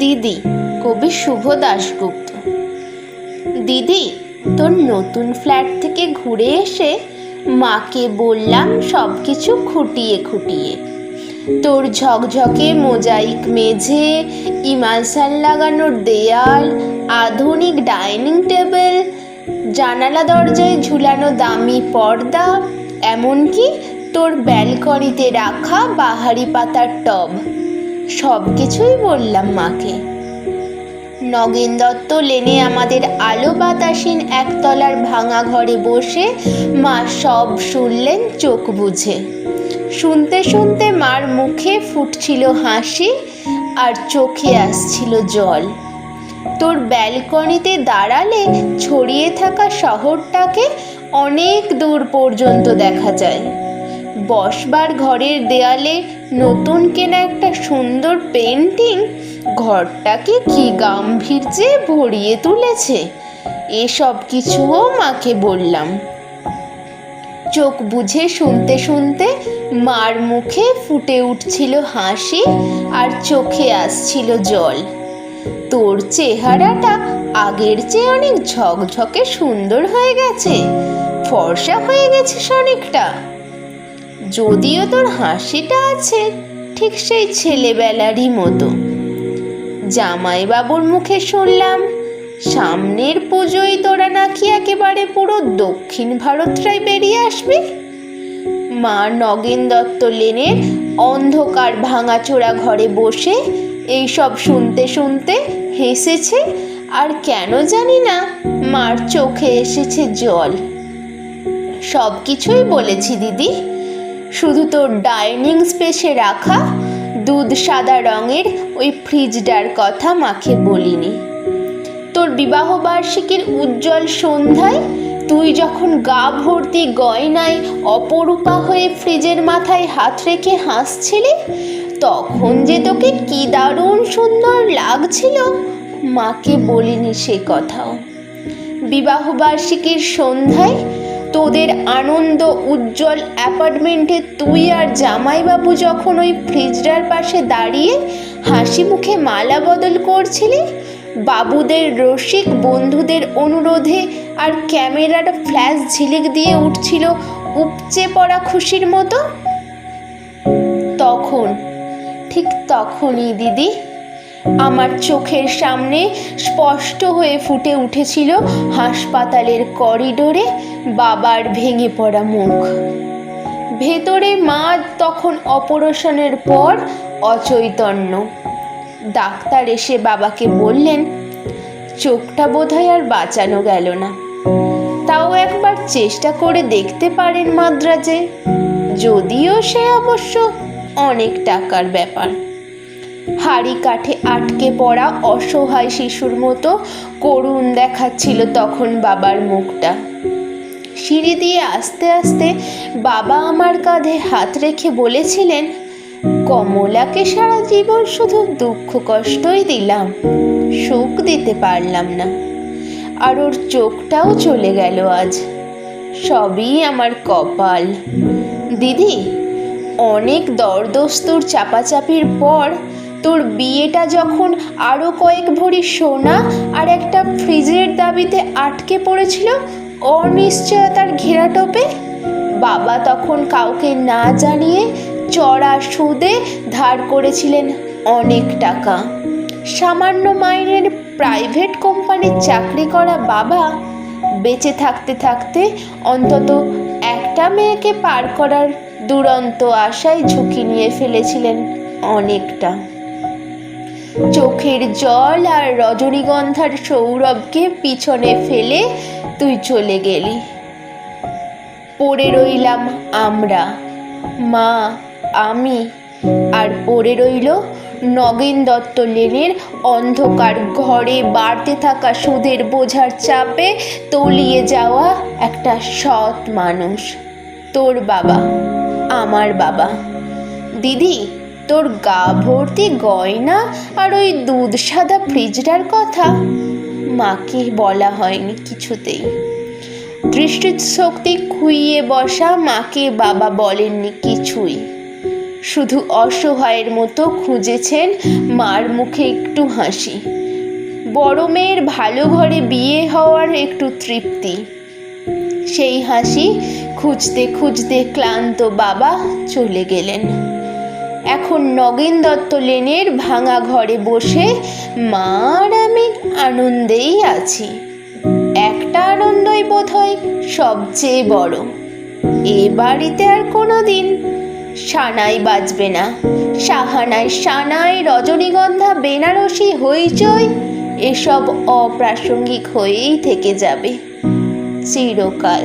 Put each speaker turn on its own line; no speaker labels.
দিদি, কবি শুভ দাশগুপ্ত। দিদি, তোর নতুন ফ্ল্যাট থেকে ঘুরে এসে মাকে বললাম সব কিছু খুঁটিয়ে খুঁটিয়ে। তোর ঝকঝকে মোজাইক মেঝে, ইমালসাল লাগানোর দেয়াল, আধুনিক ডাইনিং টেবিল, জানালা দরজায় ঝুলানো দামি পর্দা, এমনকি তোর ব্যালকনিতে রাখা বাহারি পাতার টব, সব কিছুই বললাম মাকে। নগেন দত্ত লেনে আমাদের আলো বাতাসীন একতলার ভাঙা ঘরে বসে মা সব শুনলেন চোখ বুঝে। শুনতে শুনতে মার মুখে ফুটছিল হাসি আর চোখে আসছিল জল। তোর ব্যালকনিতে দাঁড়ালে ছড়িয়ে থাকা শহরটাকে অনেক দূর পর্যন্ত দেখা যায়। বসবার ঘরের দেয়ালে নতুন কেনা একটা সুন্দর পেন্টিং ঘরটাকে কি গাম্ভীর্যে ভরিয়ে তুলেছে। এসব কিছুও মাকে বললাম। চোখ বুঝে শুনতে শুনতে মার মুখে ফুটে উঠছিল হাসি আর চোখে আসছিল জল। তোর চেহারাটা আগের চেয়ে অনেক ঝকঝকে সুন্দর হয়ে গেছে, ফর্সা হয়ে গেছিস অনেকটা। যদিও তোর হাসিটা আছে ঠিক সেই ছেলেবেলারই মতো। জামাইবাবুর মুখে শুনলাম সামনের পুজোয় তোরা নাকি একেবারে পুরো দক্ষিণ ভারতটাই বেরিয়ে আসবি। মা নগেন দত্ত লেনের অন্ধকার ভাঙাচোরা ঘরে বসে এইসব শুনতে শুনতে হেসেছে, আর কেন জানি না মার চোখে এসেছে জল। সব কিছুই বলেছি দিদি, শুধু তোর ডাইনিং স্পেসে রাখা দুধ সাদা রঙের ওই ফ্রিজটার কথা মাকে বলিনি। তোর বিবাহবার্ষিকীর উজ্জ্বল সন্ধ্যায় তুই যখন গা ভর্তি গয়নায় অপরূপা হয়ে ফ্রিজের মাথায় হাত রেখে হাসছিলি, তখন যে তোকে কি দারুণ সুন্দর লাগছিল মাকে বলিনি সে কথাও। বিবাহবার্ষিকীর সন্ধ্যায় তোদের আনন্দ উজ্জ্বল অ্যাপার্টমেন্টে তুই আর জামাইবাবু যখন ওই ফ্রিজটার পাশে দাঁড়িয়ে হাসি মুখে মালা বদল করছিলি, বাবুদের রসিক বন্ধুদের অনুরোধে আর ক্যামেরার ফ্ল্যাশ ঝিলিক দিয়ে উঠছিল উপচে পড়া খুশির মতো, তখন ঠিক তখনই দিদি আমার চোখের সামনে স্পষ্ট হয়ে ফুটে উঠেছিল হাসপাতালের করিডোরে বাবার ভেঙে পড়া মুখ। ভেতরে মা তখন অপারেশনের পর অচৈতন্য। ডাক্তার এসে বাবাকে বললেন চোখটা বোধহয় আর বাঁচানো গেল না, তাও একবার চেষ্টা করে দেখতে পারেন মাদ্রাজে, যদিও সে অবশ্য অনেক টাকার ব্যাপার। হাড়ি কাঠে আটকে পড়া অসহায় শিশুর মতো করুণ দেখাচ্ছিল তখন বাবার মুখটা। সিঁড়ি দিয়ে আস্তে আস্তে বাবা আমার কাঁধে হাত রেখে বলেছিলেন, কমলাকে সারা জীবন শুধু দুঃখ কষ্টই দিলাম, সুখ দিতে পারলাম না, আর ওর চোখটাও চলে গেল আজ। সবই আমার কপাল। দিদি, অনেক দরদস্তুর চাপাচাপির পর তোর বিয়েটা যখন আরও কয়েক ভরি সোনা আর একটা ফ্রিজের দাবিতে আটকে পড়েছিল অনিশ্চয়তার ঘেরাটোপে, বাবা তখন কাউকে না জানিয়ে চড়া সুদে ধার করেছিলেন অনেক টাকা। সামান্য মাইনের প্রাইভেট কোম্পানির চাকরি করা বাবা বেঁচে থাকতে থাকতে অন্তত একটা মেয়েকে পার করার দুরন্ত আশায় ঝুঁকি নিয়ে ফেলেছিলেন অনেকটা। চোখের জল আর রজনীগন্ধার সৌরভকে পিছনে ফেলে তুই চলে গেলি। পড়ে রইলাম আমরা, মা, আমি, আর পড়ে রইল নগেন দত্ত লেনের অন্ধকার ঘরে বাড়তে থাকা সুদের বোঝার চাপে তলিয়ে যাওয়া একটা সৎ মানুষ, তোর বাবা, আমার বাবা। দিদি, তোর গা ভর্তি গয়না আর ওই দুধ সাদা ফ্রিজটার কথা মাকে বলা হয়নি কিছুতেই। দৃষ্টিশক্তি খুইয়ে বসা মাকে বাবা বলেননি কিছুই। শুধু অসহায়ের মতো খুঁজেছেন মার মুখে একটু হাসি, বড় মেয়ের ভালো ঘরে বিয়ে হওয়ার একটু তৃপ্তি। সেই হাসি খুঁজতে খুঁজতে ক্লান্ত বাবা চলে গেলেন। এখন নগেন দত্ত লেনের ভাঙা ঘরে বসে মা আর আমি আনন্দেই আছি। একটা আনন্দই বোধহয় সবচেয়ে বড়, এ বাড়িতে আর কোনো দিন সানাই বাজবে না। সাহানায় সানাই, রজনীগন্ধা, বেনারসি, হইচই এসব অপ্রাসঙ্গিক হয়েই থেকে যাবে চিরকাল।